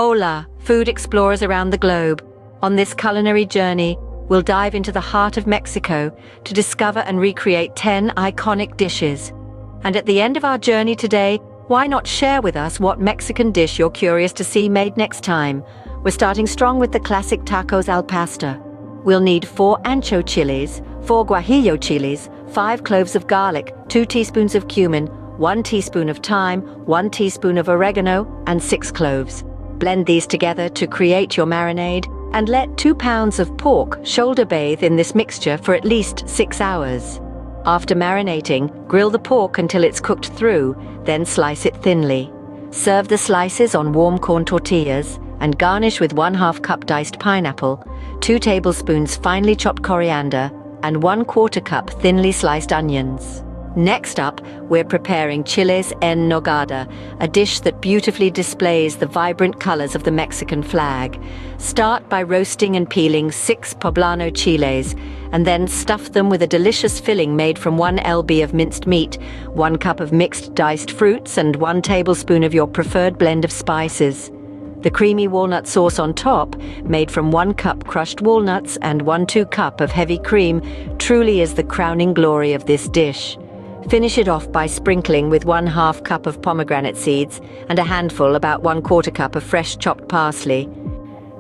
Hola, food explorers around the globe. On this culinary journey, we'll dive into the heart of Mexico to discover and recreate 10 iconic dishes. And at the end of our journey today, why not share with us what Mexican dish you're curious to see made next time? We're starting strong with the classic tacos al pastor. We'll need 4 ancho chilies, 4 guajillo chilies, 5 cloves of garlic, 2 teaspoons of cumin, 1 teaspoon of thyme, 1 teaspoon of oregano, and 6 cloves. Blend these together to create your marinade, and let 2 pounds of pork shoulder bathe in this mixture for at least 6 hours. After marinating, grill the pork until it's cooked through, then slice it thinly. Serve the slices on warm corn tortillas and garnish with 1/2 cup diced pineapple, 2 tablespoons finely chopped coriander, and 1/4 cup thinly sliced onions. Next up, we're preparing chiles en nogada, a dish that beautifully displays the vibrant colors of the Mexican flag. Start by roasting and peeling 6 poblano chiles, and then stuff them with a delicious filling made from 1 lb of minced meat, 1 cup of mixed diced fruits, and 1 tablespoon of your preferred blend of spices. The creamy walnut sauce on top, made from 1 cup crushed walnuts and 1/2 cup of heavy cream, truly is the crowning glory of this dish. Finish it off by sprinkling with 1/2 cup of pomegranate seeds and a handful, about 1/4 cup of fresh chopped parsley.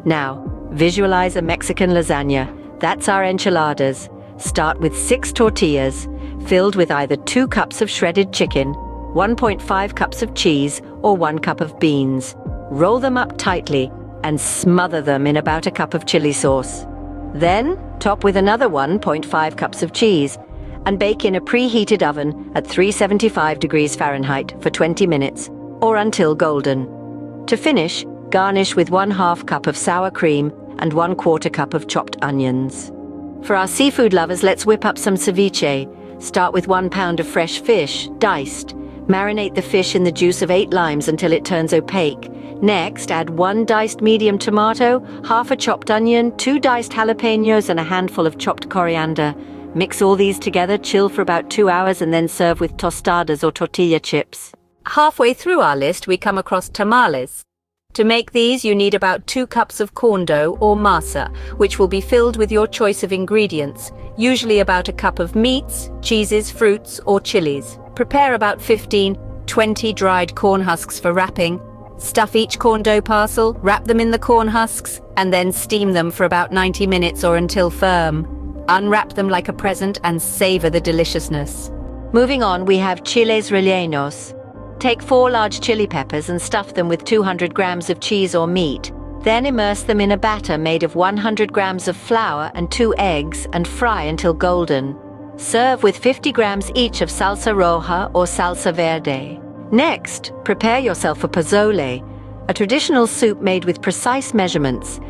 Now, visualize a Mexican lasagna. That's our enchiladas. Start with 6 tortillas, filled with either 2 cups of shredded chicken, 1.5 cups of cheese, or 1 cup of beans. Roll them up tightly and smother them in about a cup of chili sauce. Then, top with another 1.5 cups of cheese, and bake in a preheated oven at 375 degrees Fahrenheit for 20 minutes, or until golden. To finish, garnish with 1/2 cup of sour cream and 1/4 cup of chopped onions. For our seafood lovers, let's whip up some ceviche. Start with 1 pound of fresh fish, diced. Marinate the fish in the juice of 8 limes until it turns opaque. Next, add 1 diced medium tomato, 1/2 a chopped onion, 2 diced jalapenos, and a handful of chopped coriander. Mix all these together, chill for about 2 hours, and then serve with tostadas or tortilla chips. Halfway through our list, we come across tamales. To make these, you need about 2 cups of corn dough or masa, which will be filled with your choice of ingredients, usually about a cup of meats, cheeses, fruits, or chilies. Prepare about 15-20 dried corn husks for wrapping. Stuff each corn dough parcel, wrap them in the corn husks, and then steam them for about 90 minutes or until firm. Unwrap them like a present and savor the deliciousness. Moving on, we have chiles rellenos. Take 4 large chili peppers and stuff them with 200 grams of cheese or meat. Then immerse them in a batter made of 100 grams of flour and 2 eggs and fry until golden. Serve with 50 grams each of salsa roja or salsa verde. Next, prepare yourself a pozole, a traditional soup made with precise measurements.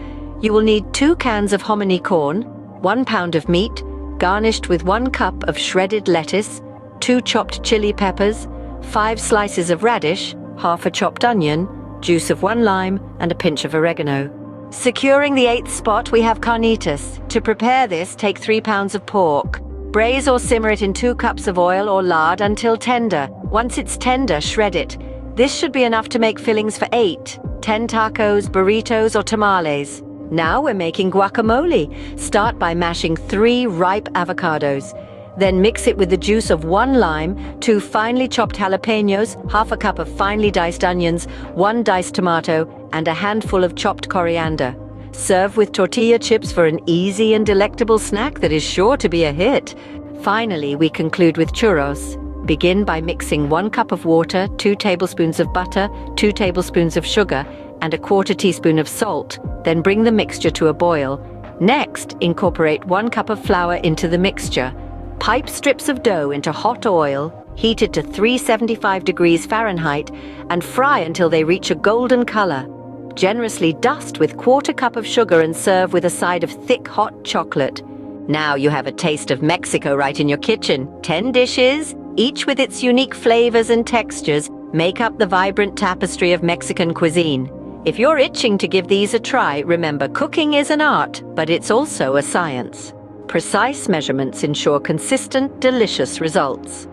You will need 2 cans of hominy corn, 1 pound of meat, garnished with 1 cup of shredded lettuce, 2 chopped chili peppers, 5 slices of radish, 1/2 a chopped onion, juice of 1 lime, and a pinch of oregano. Securing the 8th spot, we have carnitas. To prepare this, take 3 pounds of pork. Braise or simmer it in 2 cups of oil or lard until tender. Once it's tender, shred it. This should be enough to make fillings for 8, 10 tacos, burritos, or tamales. Now we're making guacamole. Start by mashing 3 ripe avocados. Then mix it with the juice of 1 lime, 2 finely chopped jalapenos, 1/2 a cup of finely diced onions, 1 diced tomato, and a handful of chopped coriander. Serve with tortilla chips for an easy and delectable snack that is sure to be a hit. Finally, we conclude with churros. Begin by mixing 1 cup of water, 2 tablespoons of butter, 2 tablespoons of sugar, and a 1/4 teaspoon of salt. Then bring the mixture to a boil. Next, incorporate 1 cup of flour into the mixture. Pipe strips of dough into hot oil, heated to 375 degrees Fahrenheit, and fry until they reach a golden color. Generously dust with 1/4 cup of sugar and serve with a side of thick hot chocolate. Now you have a taste of Mexico right in your kitchen. 10 dishes, each with its unique flavors and textures, make up the vibrant tapestry of Mexican cuisine. If you're itching to give these a try, remember, cooking is an art, but it's also a science. Precise measurements ensure consistent, delicious results.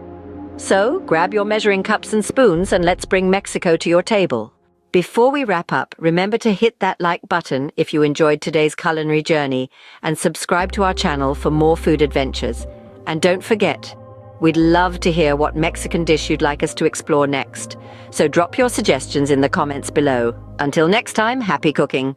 So, grab your measuring cups and spoons and let's bring Mexico to your table. Before we wrap up, remember to hit that like button if you enjoyed today's culinary journey and subscribe to our channel for more food adventures. And don't forget, we'd love to hear what Mexican dish you'd like us to explore next. So drop your suggestions in the comments below. Until next time, happy cooking!